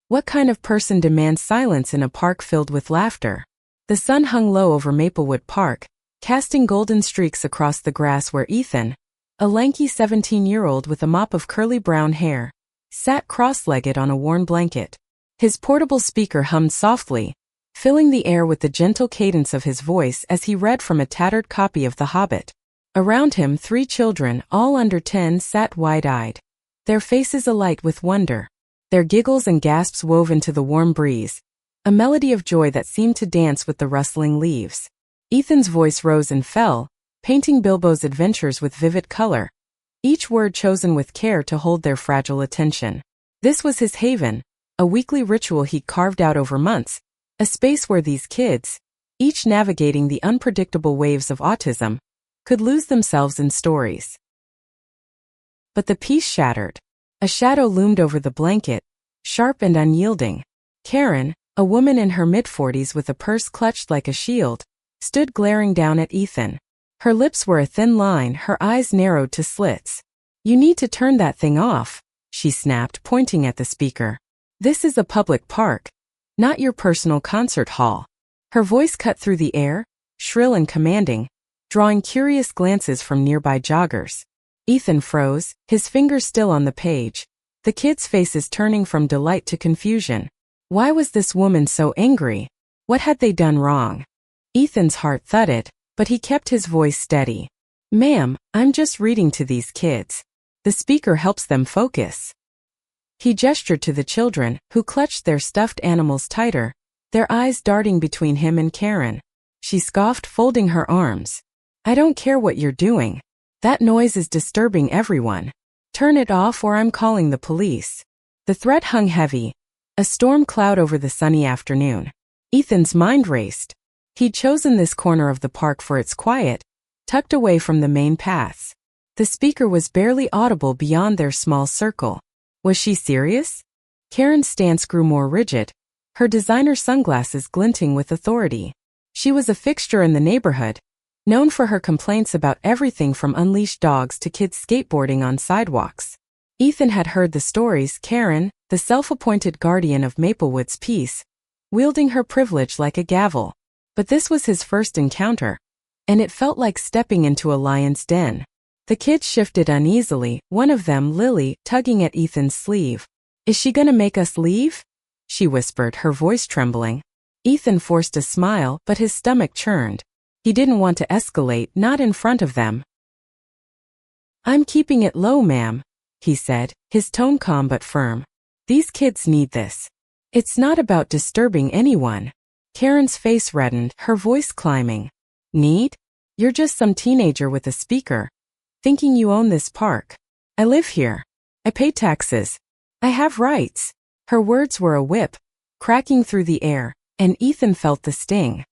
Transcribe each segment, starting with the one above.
What kind of person demands silence in a park filled with laughter? The sun hung low over Maplewood Park, casting golden streaks across the grass where Ethan, a lanky 17-year-old with a mop of curly brown hair, sat cross-legged on a worn blanket. His portable speaker hummed softly, filling the air with the gentle cadence of his voice as he read from a tattered copy of The Hobbit. Around him 3 children, all under 10, sat wide-eyed, their faces alight with wonder. Their giggles and gasps wove into the warm breeze, a melody of joy that seemed to dance with the rustling leaves. Ethan's voice rose and fell, painting Bilbo's adventures with vivid color, each word chosen with care to hold their fragile attention. This was his haven, a weekly ritual he'd carved out over months, a space where these kids, each navigating the unpredictable waves of autism, could lose themselves in stories. But the peace shattered. A shadow loomed over the blanket, sharp and unyielding. Karen, a woman in her mid-40s with a purse clutched like a shield, stood glaring down at Ethan. Her lips were a thin line, her eyes narrowed to slits. "You need to turn that thing off," she snapped, pointing at the speaker. "This is a public park, not your personal concert hall." Her voice cut through the air, shrill and commanding, drawing curious glances from nearby joggers. Ethan froze, his fingers still on the page, the kids' faces turning from delight to confusion. Why was this woman so angry? What had they done wrong? Ethan's heart thudded, but he kept his voice steady. "Ma'am, I'm just reading to these kids. The speaker helps them focus." He gestured to the children, who clutched their stuffed animals tighter, their eyes darting between him and Karen. She scoffed, folding her arms. "I don't care what you're doing. That noise is disturbing everyone. Turn it off or I'm calling the police." The threat hung heavy, a storm cloud over the sunny afternoon. Ethan's mind raced. He'd chosen this corner of the park for its quiet, tucked away from the main paths. The speaker was barely audible beyond their small circle. Was she serious? Karen's stance grew more rigid, her designer sunglasses glinting with authority. She was a fixture in the neighborhood, known for her complaints about everything from unleashed dogs to kids skateboarding on sidewalks. Ethan had heard the stories. Karen, the self-appointed guardian of Maplewood's peace, wielding her privilege like a gavel. But this was his first encounter, and it felt like stepping into a lion's den. The kids shifted uneasily, one of them, Lily, tugging at Ethan's sleeve. "Is she gonna make us leave?" she whispered, her voice trembling. Ethan forced a smile, but his stomach churned. He didn't want to escalate, not in front of them. "I'm keeping it low, ma'am," he said, his tone calm but firm. "These kids need this. It's not about disturbing anyone." Karen's face reddened, her voice climbing. "Need? You're just some teenager with a speaker, thinking you own this park. I live here. I pay taxes. I have rights." Her words were a whip, cracking through the air, and Ethan felt the sting.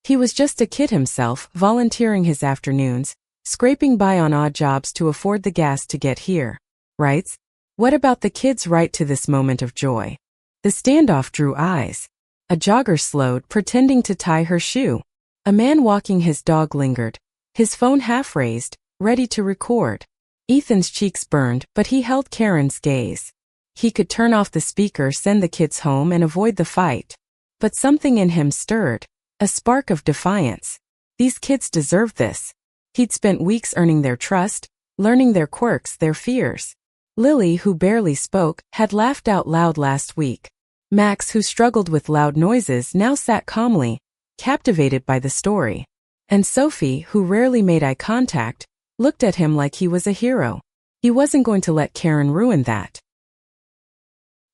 He was just a kid himself, volunteering his afternoons, scraping by on odd jobs to afford the gas to get here. Rights? What about the kids' right to this moment of joy? The standoff drew eyes. A jogger slowed, pretending to tie her shoe. A man walking his dog lingered, his phone half raised, ready to record. Ethan's cheeks burned, but he held Karen's gaze. He could turn off the speaker, send the kids home, and avoid the fight. But something in him stirred, a spark of defiance. These kids deserved this. He'd spent weeks earning their trust, learning their quirks, their fears. Lily, who barely spoke, had laughed out loud last week. Max, who struggled with loud noises, now sat calmly, captivated by the story. And Sophie, who rarely made eye contact, looked at him like he was a hero. He wasn't going to let Karen ruin that.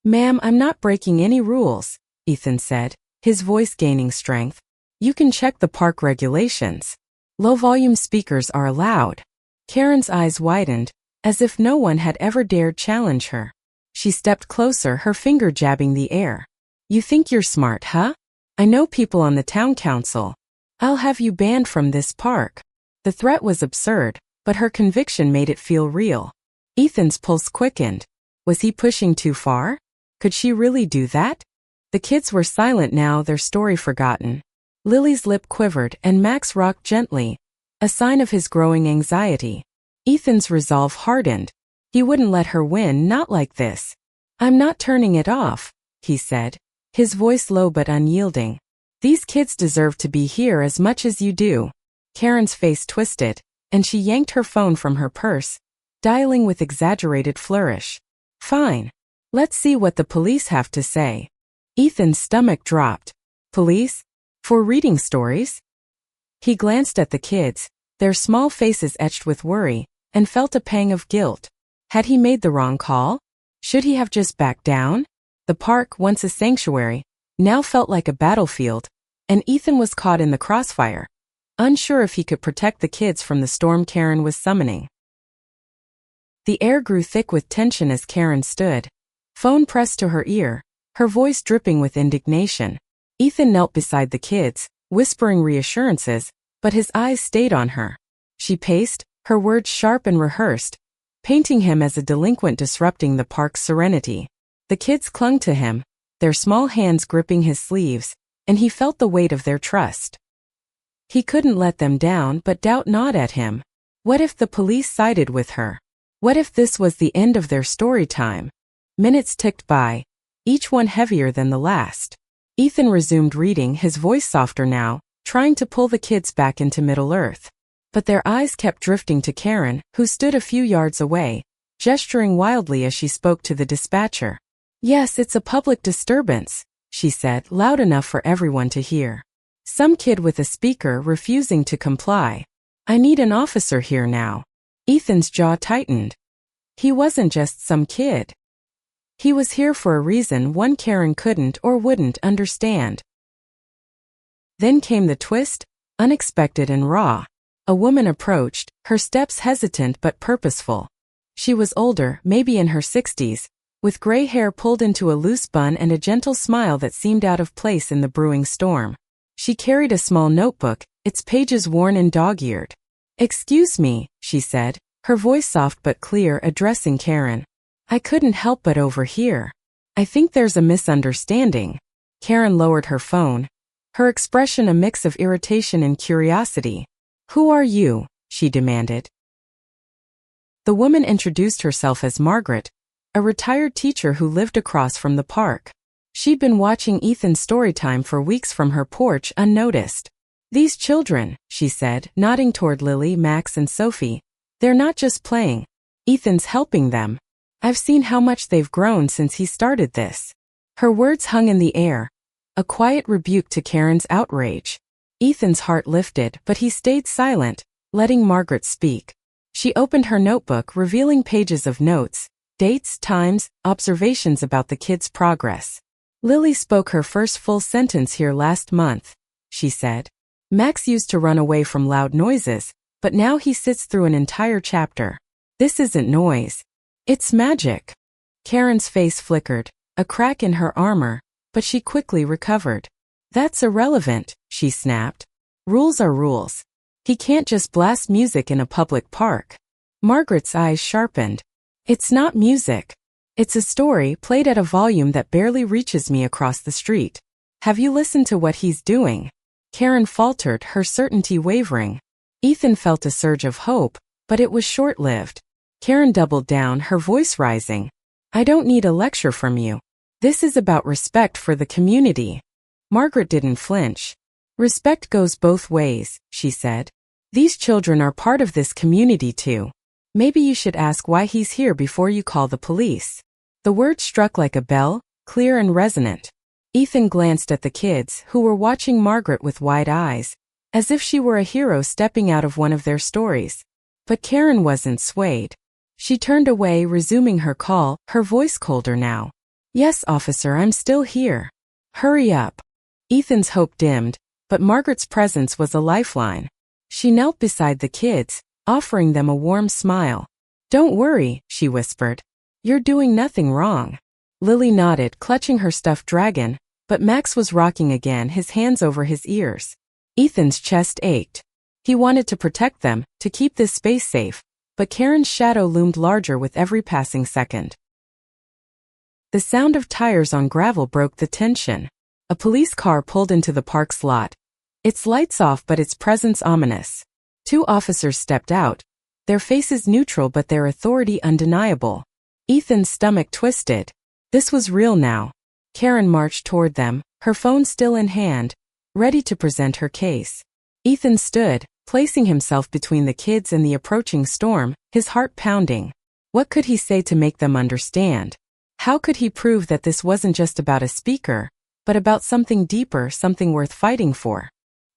"Ma'am, I'm not breaking any rules," Ethan said, his voice gaining strength. "You can check the park regulations. Low-volume speakers are allowed." Karen's eyes widened, as if no one had ever dared challenge her. She stepped closer, her finger jabbing the air. "You think you're smart, huh? I know people on the town council. I'll have you banned from this park." The threat was absurd, but her conviction made it feel real. Ethan's pulse quickened. Was he pushing too far? Could she really do that? The kids were silent now, their story forgotten. Lily's lip quivered, and Max rocked gently, a sign of his growing anxiety. Ethan's resolve hardened. He wouldn't let her win, not like this. "I'm not turning it off," he said, his voice low but unyielding. These kids deserve to be here as much as you do. Karen's face twisted, and she yanked her phone from her purse, dialing with exaggerated flourish. Fine. Let's see what the police have to say. Ethan's stomach dropped. Police? For reading stories? He glanced at the kids, their small faces etched with worry, and felt a pang of guilt. Had he made the wrong call? Should he have just backed down? The park, once a sanctuary, now felt like a battlefield, and Ethan was caught in the crossfire, unsure if he could protect the kids from the storm Karen was summoning. The air grew thick with tension as Karen stood, phone pressed to her ear, her voice dripping with indignation. Ethan knelt beside the kids, whispering reassurances, but his eyes stayed on her. She paced, her words sharp and rehearsed, painting him as a delinquent disrupting the park's serenity. The kids clung to him, their small hands gripping his sleeves, and he felt the weight of their trust. He couldn't let them down but doubt gnawed at him. What if the police sided with her? What if this was the end of their story time? Minutes ticked by, each one heavier than the last. Ethan resumed reading, his voice softer now, trying to pull the kids back into Middle-earth. But their eyes kept drifting to Karen, who stood a few yards away, gesturing wildly as she spoke to the dispatcher. Yes, it's a public disturbance, she said, loud enough for everyone to hear. Some kid with a speaker refusing to comply. I need an officer here now. Ethan's jaw tightened. He wasn't just some kid. He was here for a reason one Karen couldn't or wouldn't understand. Then came the twist, unexpected and raw. A woman approached, her steps hesitant but purposeful. She was older, maybe in her 60s, with gray hair pulled into a loose bun and a gentle smile that seemed out of place in the brewing storm. She carried a small notebook, its pages worn and dog-eared. Excuse me, she said, her voice soft but clear, addressing Karen. I couldn't help but overhear. I think there's a misunderstanding. Karen lowered her phone, her expression a mix of irritation and curiosity. Who are you? She demanded. The woman introduced herself as Margaret, a retired teacher who lived across from the park. She'd been watching Ethan's story time for weeks from her porch unnoticed. These children, she said, nodding toward Lily, Max, and Sophie, they're not just playing. Ethan's helping them. I've seen how much they've grown since he started this. Her words hung in the air, a quiet rebuke to Karen's outrage. Ethan's heart lifted, but he stayed silent, letting Margaret speak. She opened her notebook, revealing pages of notes, dates, times, observations about the kids' progress. Lily spoke her first full sentence here last month, she said. Max used to run away from loud noises, but now he sits through an entire chapter. This isn't noise. It's magic. Karen's face flickered, a crack in her armor, but she quickly recovered. That's irrelevant, she snapped. Rules are rules. He can't just blast music in a public park. Margaret's eyes sharpened. It's not music. It's a story played at a volume that barely reaches me across the street. Have you listened to what he's doing? Karen faltered, her certainty wavering. Ethan felt a surge of hope, but it was short-lived. Karen doubled down, her voice rising. I don't need a lecture from you. This is about respect for the community. Margaret didn't flinch. Respect goes both ways, she said. These children are part of this community too. Maybe you should ask why he's here before you call the police. The word struck like a bell, clear and resonant. Ethan glanced at the kids, who were watching Margaret with wide eyes, as if she were a hero stepping out of one of their stories. But Karen wasn't swayed. She turned away, resuming her call, her voice colder now. Yes, officer, I'm still here. Hurry up. Ethan's hope dimmed, but Margaret's presence was a lifeline. She knelt beside the kids, offering them a warm smile. Don't worry, she whispered. You're doing nothing wrong. Lily nodded, clutching her stuffed dragon, but Max was rocking again, his hands over his ears. Ethan's chest ached. He wanted to protect them, to keep this space safe, but Karen's shadow loomed larger with every passing second. The sound of tires on gravel broke the tension. A police car pulled into the park's lot, its lights off but its presence ominous. Two officers stepped out, their faces neutral but their authority undeniable. Ethan's stomach twisted. This was real now. Karen marched toward them, her phone still in hand, ready to present her case. Ethan stood, placing himself between the kids and the approaching storm, his heart pounding. What could he say to make them understand? How could he prove that this wasn't just about a speaker, but about something deeper, something worth fighting for?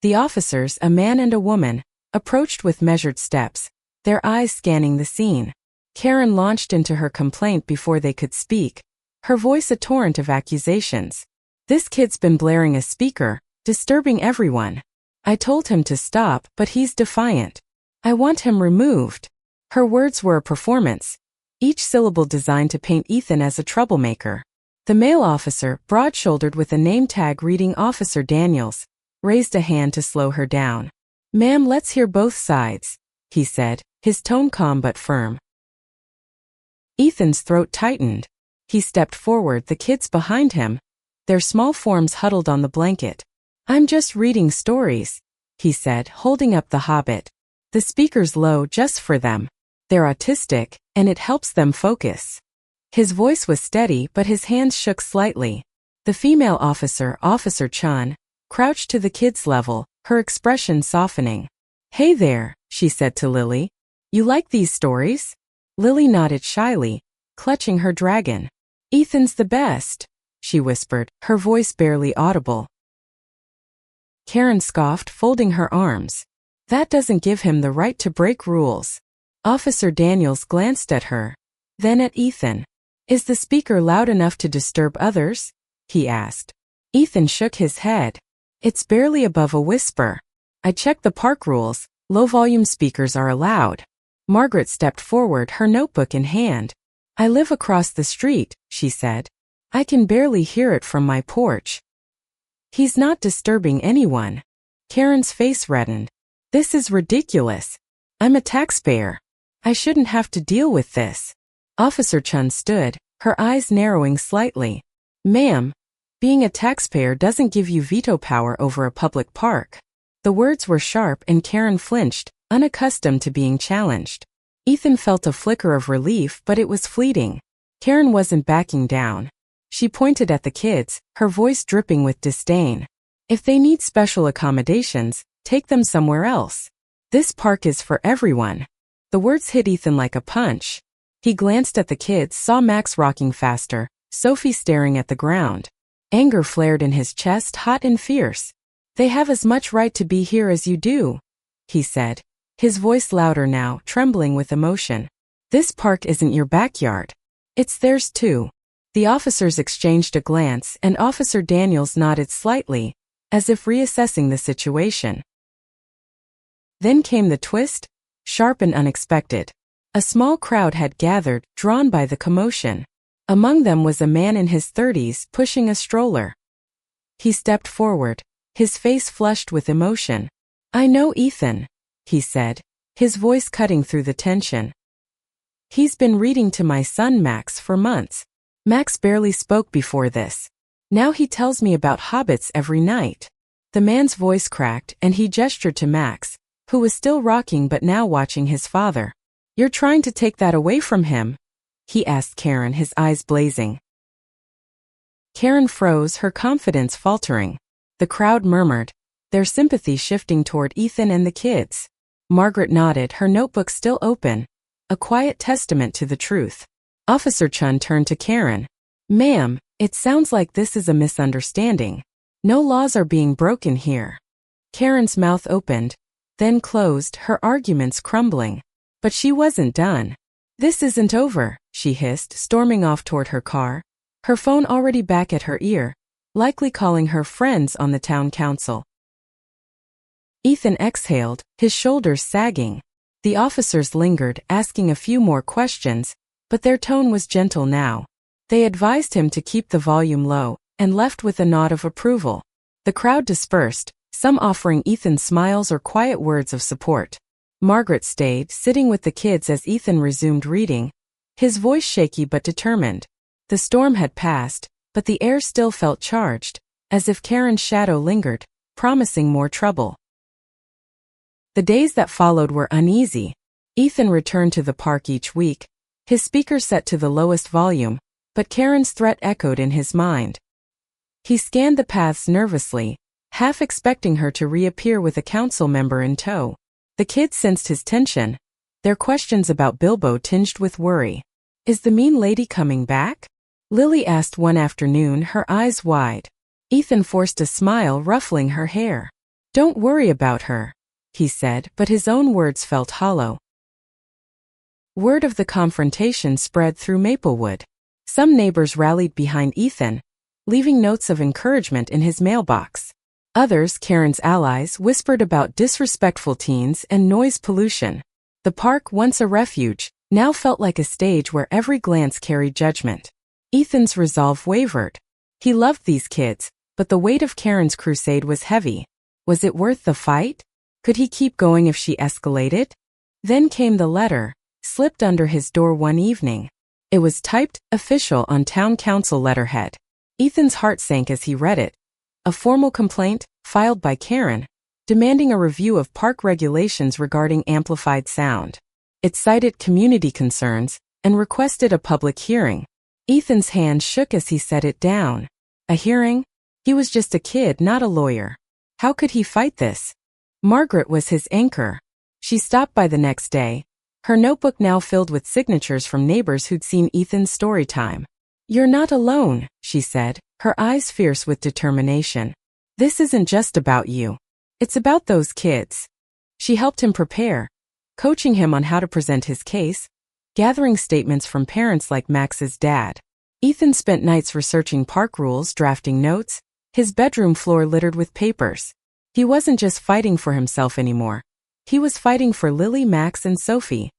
The officers, a man and a woman, approached with measured steps, their eyes scanning the scene. Karen launched into her complaint before they could speak, her voice a torrent of accusations. This kid's been blaring a speaker, disturbing everyone. I told him to stop, but he's defiant. I want him removed. Her words were a performance, each syllable designed to paint Ethan as a troublemaker. The male officer, broad-shouldered with a name tag reading Officer Daniels, raised a hand to slow her down. "Ma'am, let's hear both sides," he said, his tone calm but firm. Ethan's throat tightened. He stepped forward, the kids behind him, their small forms huddled on the blanket. "I'm just reading stories," he said, holding up The Hobbit. "The speaker's low just for them. They're autistic, and it helps them focus." His voice was steady, but his hands shook slightly. The female officer, Officer Chun, crouched to the kids' level, her expression softening. "Hey there," she said to Lily. "You like these stories?" Lily nodded shyly, clutching her dragon. "Ethan's the best," she whispered, her voice barely audible. Karen scoffed, folding her arms. "That doesn't give him the right to break rules." Officer Daniels glanced at her, then at Ethan. "Is the speaker loud enough to disturb others?" he asked. Ethan shook his head. "It's barely above a whisper. I checked the park rules, low-volume speakers are allowed." Margaret stepped forward, her notebook in hand. "I live across the street," she said. "I can barely hear it from my porch." "He's not disturbing anyone." Karen's face reddened. "This is ridiculous. I'm a taxpayer. I shouldn't have to deal with this." Officer Chun stood, her eyes narrowing slightly. "Ma'am, being a taxpayer doesn't give you veto power over a public park." The words were sharp and Karen flinched, unaccustomed to being challenged. Ethan felt a flicker of relief, but it was fleeting. Karen wasn't backing down. She pointed at the kids, her voice dripping with disdain. "If they need special accommodations, take them somewhere else. This park is for everyone." The words hit Ethan like a punch. He glanced at the kids, saw Max rocking faster, Sophie staring at the ground. Anger flared in his chest, hot and fierce. "They have as much right to be here as you do," he said, his voice louder now, trembling with emotion. "This park isn't your backyard. It's theirs too." The officers exchanged a glance, and Officer Daniels nodded slightly, as if reassessing the situation. Then came the twist, sharp and unexpected. A small crowd had gathered, drawn by the commotion. Among them was a man in his 30s, pushing a stroller. He stepped forward, his face flushed with emotion. "I know Ethan," he said, his voice cutting through the tension. "He's been reading to my son Max for months. Max barely spoke before this. Now he tells me about hobbits every night." The man's voice cracked, and he gestured to Max, who was still rocking but now watching his father. "You're trying to take that away from him?" he asked Karen, his eyes blazing. Karen froze, her confidence faltering. The crowd murmured, their sympathy shifting toward Ethan and the kids. Margaret nodded, her notebook still open, a quiet testament to the truth. Officer Chun turned to Karen. "Ma'am, it sounds like this is a misunderstanding. No laws are being broken here." Karen's mouth opened, then closed, her arguments crumbling. But she wasn't done. "This isn't over," she hissed, storming off toward her car, her phone already back at her ear, likely calling her friends on the town council. Ethan exhaled, his shoulders sagging. The officers lingered, asking a few more questions, but their tone was gentle now. They advised him to keep the volume low, and left with a nod of approval. The crowd dispersed, some offering Ethan smiles or quiet words of support. Margaret stayed, sitting with the kids as Ethan resumed reading, his voice shaky but determined. The storm had passed, but the air still felt charged, as if Karen's shadow lingered, promising more trouble. The days that followed were uneasy. Ethan returned to the park each week, his speaker set to the lowest volume, but Karen's threat echoed in his mind. He scanned the paths nervously, half expecting her to reappear with a council member in tow. The kids sensed his tension, their questions about Bilbo tinged with worry. "Is the mean lady coming back?" Lily asked one afternoon, her eyes wide. Ethan forced a smile, ruffling her hair. "Don't worry about her," he said, but his own words felt hollow. Word of the confrontation spread through Maplewood. Some neighbors rallied behind Ethan, leaving notes of encouragement in his mailbox. Others, Karen's allies, whispered about disrespectful teens and noise pollution. The park, once a refuge, now felt like a stage where every glance carried judgment. Ethan's resolve wavered. He loved these kids, but the weight of Karen's crusade was heavy. Was it worth the fight? Could he keep going if she escalated? Then came the letter, slipped under his door one evening. It was typed, official, on town council letterhead. Ethan's heart sank as he read it. A formal complaint, filed by Karen, demanding a review of park regulations regarding amplified sound. It cited community concerns and requested a public hearing. Ethan's hand shook as he set it down. A hearing? He was just a kid, not a lawyer. How could he fight this? Margaret was his anchor. She stopped by the next day, her notebook now filled with signatures from neighbors who'd seen Ethan's story time. "You're not alone," she said, her eyes fierce with determination. "This isn't just about you. It's about those kids." She helped him prepare, coaching him on how to present his case, gathering statements from parents like Max's dad. Ethan spent nights researching park rules, drafting notes, his bedroom floor littered with papers. He wasn't just fighting for himself anymore. He was fighting for Lily, Max, and Sophie.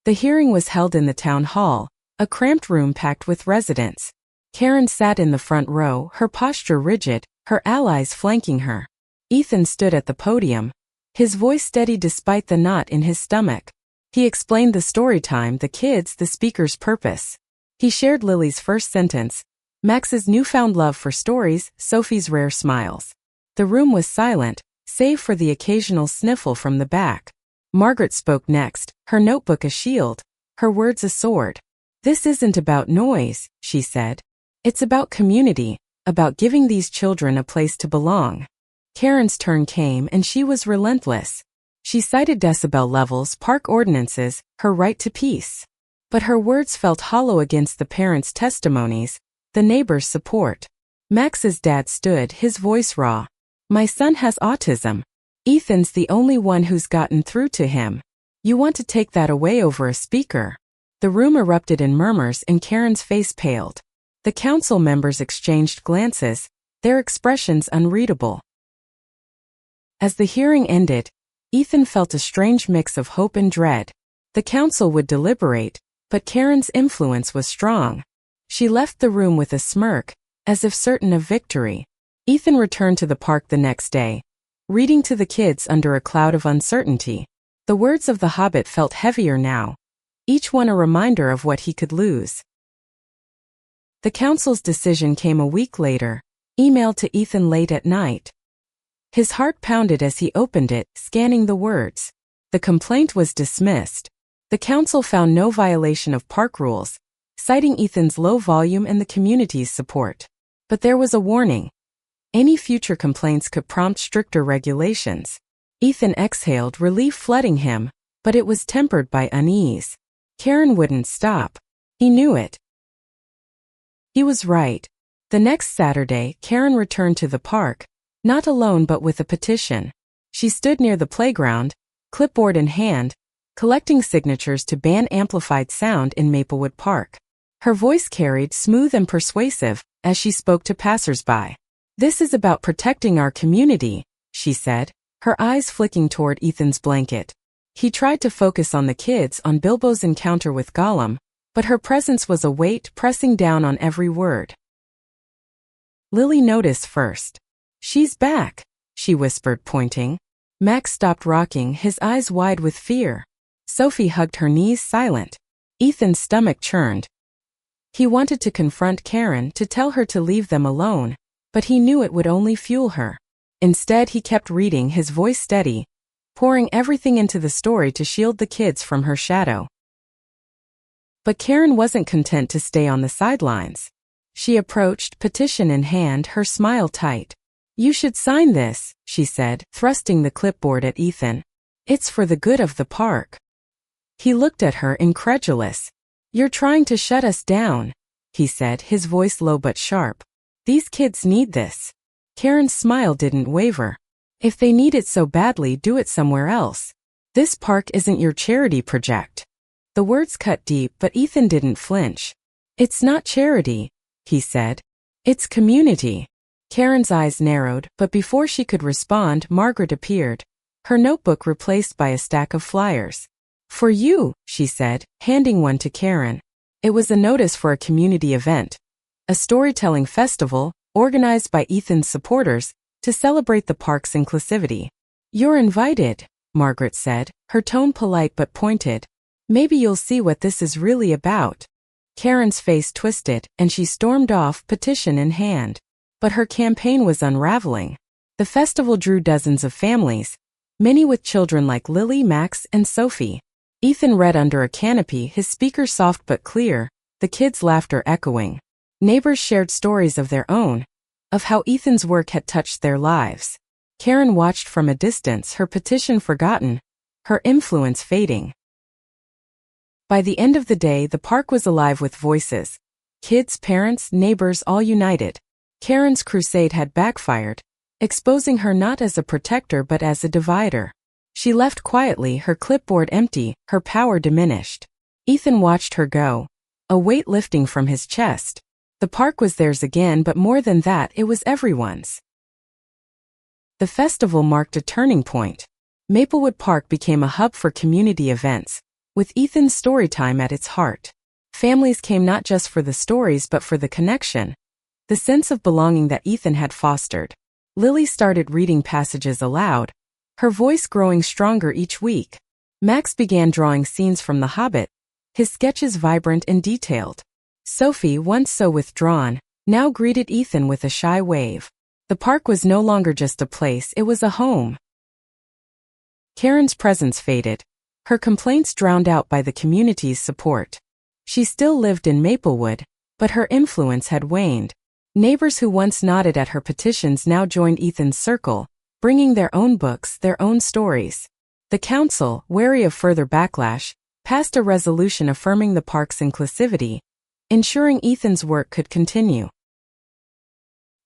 The hearing was held in the town hall, a cramped room packed with residents. Karen sat in the front row, her posture rigid, her allies flanking her. Ethan stood at the podium, his voice steady despite the knot in his stomach. He explained the story time, the kids, the speaker's purpose. He shared Lily's first sentence, Max's newfound love for stories, Sophie's rare smiles. The room was silent, save for the occasional sniffle from the back. Margaret spoke next, her notebook a shield, her words a sword. "This isn't about noise," she said. "It's about community, about giving these children a place to belong." Karen's turn came and she was relentless. She cited decibel levels, park ordinances, her right to peace. But her words felt hollow against the parents' testimonies, the neighbors' support. Max's dad stood, his voice raw. "My son has autism. Ethan's the only one who's gotten through to him. You want to take that away over a speaker?" The room erupted in murmurs and Karen's face paled. The council members exchanged glances, their expressions unreadable. As the hearing ended, Ethan felt a strange mix of hope and dread. The council would deliberate, but Karen's influence was strong. She left the room with a smirk, as if certain of victory. Ethan returned to the park the next day, reading to the kids under a cloud of uncertainty. The words of the Hobbit felt heavier now, each one a reminder of what he could lose. The council's decision came a week later, emailed to Ethan late at night. His heart pounded as he opened it, scanning the words. The complaint was dismissed. The council found no violation of park rules, citing Ethan's low volume and the community's support. But there was a warning. Any future complaints could prompt stricter regulations. Ethan exhaled, relief flooding him, but it was tempered by unease. Karen wouldn't stop. He knew it. He was right. The next Saturday, Karen returned to the park, not alone but with a petition. She stood near the playground, clipboard in hand, collecting signatures to ban amplified sound in Maplewood Park. Her voice carried, smooth and persuasive, as she spoke to passersby. "This is about protecting our community," she said, her eyes flicking toward Ethan's blanket. He tried to focus on the kids, on Bilbo's encounter with Gollum, but her presence was a weight pressing down on every word. Lily noticed first. "She's back," she whispered, pointing. Max stopped rocking, his eyes wide with fear. Sophie hugged her knees, silent. Ethan's stomach churned. He wanted to confront Karen, to tell her to leave them alone, but he knew it would only fuel her. Instead, he kept reading, his voice steady, pouring everything into the story to shield the kids from her shadow. But Karen wasn't content to stay on the sidelines. She approached, petition in hand, her smile tight. "You should sign this," she said, thrusting the clipboard at Ethan. "It's for the good of the park." He looked at her, incredulous. "You're trying to shut us down," he said, his voice low but sharp. "These kids need this." Karen's smile didn't waver. "If they need it so badly, do it somewhere else. This park isn't your charity project." The words cut deep, but Ethan didn't flinch. "It's not charity," he said. "It's community." Karen's eyes narrowed, but before she could respond, Margaret appeared, her notebook replaced by a stack of flyers. "For you," she said, handing one to Karen. It was a notice for a community event, a storytelling festival, organized by Ethan's supporters, to celebrate the park's inclusivity. "You're invited," Margaret said, her tone polite but pointed. "Maybe you'll see what this is really about." Karen's face twisted, and she stormed off, petition in hand. But her campaign was unraveling. The festival drew dozens of families, many with children like Lily, Max, and Sophie. Ethan read under a canopy, his speaker soft but clear, the kids' laughter echoing. Neighbors shared stories of their own, of how Ethan's work had touched their lives. Karen watched from a distance, her petition forgotten, her influence fading. By the end of the day, the park was alive with voices. Kids, parents, neighbors, all united. Karen's crusade had backfired, exposing her not as a protector but as a divider. She left quietly, her clipboard empty, her power diminished. Ethan watched her go, a weight lifting from his chest. The park was theirs again, but more than that, it was everyone's. The festival marked a turning point. Maplewood Park became a hub for community events, with Ethan's storytime at its heart. Families came not just for the stories but for the connection, the sense of belonging that Ethan had fostered. Lily started reading passages aloud, her voice growing stronger each week. Max began drawing scenes from The Hobbit, his sketches vibrant and detailed. Sophie, once so withdrawn, now greeted Ethan with a shy wave. The park was no longer just a place, it was a home. Karen's presence faded, her complaints drowned out by the community's support. She still lived in Maplewood, but her influence had waned. Neighbors who once nodded at her petitions now joined Ethan's circle, bringing their own books, their own stories. The council, wary of further backlash, passed a resolution affirming the park's inclusivity, ensuring Ethan's work could continue.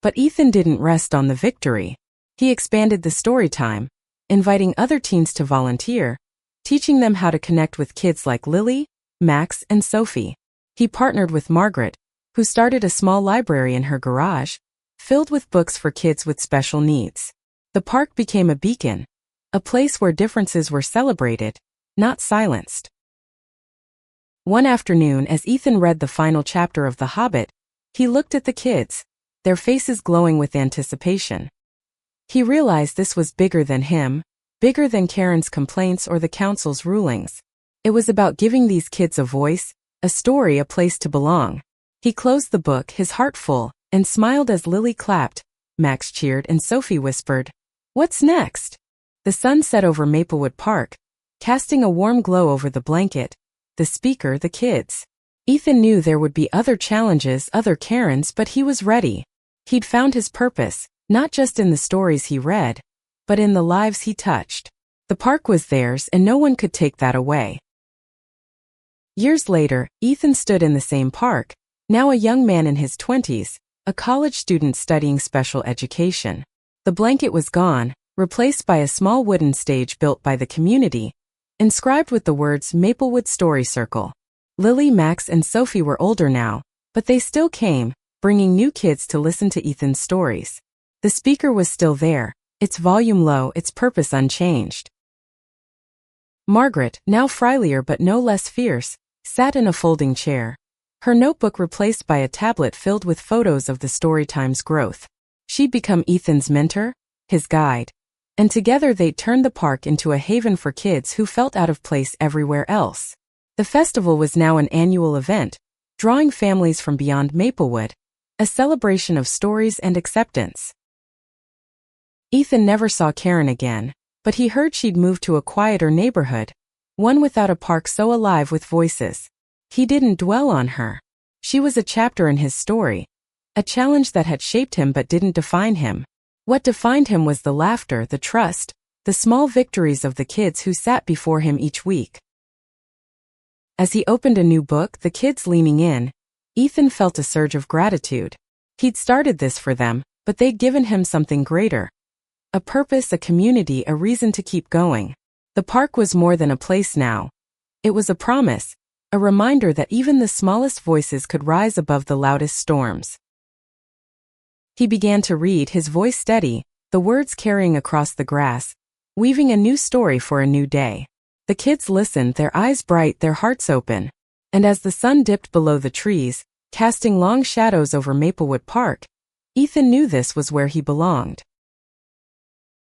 But Ethan didn't rest on the victory. He expanded the storytime, inviting other teens to volunteer, teaching them how to connect with kids like Lily, Max, and Sophie. He partnered with Margaret, who started a small library in her garage, filled with books for kids with special needs. The park became a beacon, a place where differences were celebrated, not silenced. One afternoon, as Ethan read the final chapter of The Hobbit, he looked at the kids, their faces glowing with anticipation. He realized this was bigger than him, bigger than Karen's complaints or the council's rulings. It was about giving these kids a voice, a story, a place to belong. He closed the book, his heart full, and smiled as Lily clapped, Max cheered, and Sophie whispered, "What's next?" The sun set over Maplewood Park, casting a warm glow over the blanket, the speaker, the kids. Ethan knew there would be other challenges, other Karens, but he was ready. He'd found his purpose, not just in the stories he read, but in the lives he touched. The park was theirs, and no one could take that away. Years later, Ethan stood in the same park, now a young man in his 20s, a college student studying special education. The blanket was gone, replaced by a small wooden stage built by the community, inscribed with the words Maplewood Story Circle. Lily, Max, and Sophie were older now, but they still came, bringing new kids to listen to Ethan's stories. The speaker was still there, its volume low, its purpose unchanged. Margaret, now frielier but no less fierce, sat in a folding chair, her notebook replaced by a tablet filled with photos of the storytime's growth. She'd become Ethan's mentor, his guide, and together they'd turned the park into a haven for kids who felt out of place everywhere else. The festival was now an annual event, drawing families from beyond Maplewood, a celebration of stories and acceptance. Ethan never saw Karen again, but he heard she'd moved to a quieter neighborhood, one without a park so alive with voices. He didn't dwell on her. She was a chapter in his story, A challenge that had shaped him but didn't define him. What defined him was the laughter, the trust, the small victories of the kids who sat before him each week. As he opened a new book, the kids leaning in, Ethan felt a surge of gratitude. He'd started this for them, but they'd given him something greater. A purpose, a community, a reason to keep going. The park was more than a place now. It was a promise, a reminder that even the smallest voices could rise above the loudest storms. He began to read, his voice steady, the words carrying across the grass, weaving a new story for a new day. The kids listened, their eyes bright, their hearts open. And as the sun dipped below the trees, casting long shadows over Maplewood Park, Ethan knew this was where he belonged.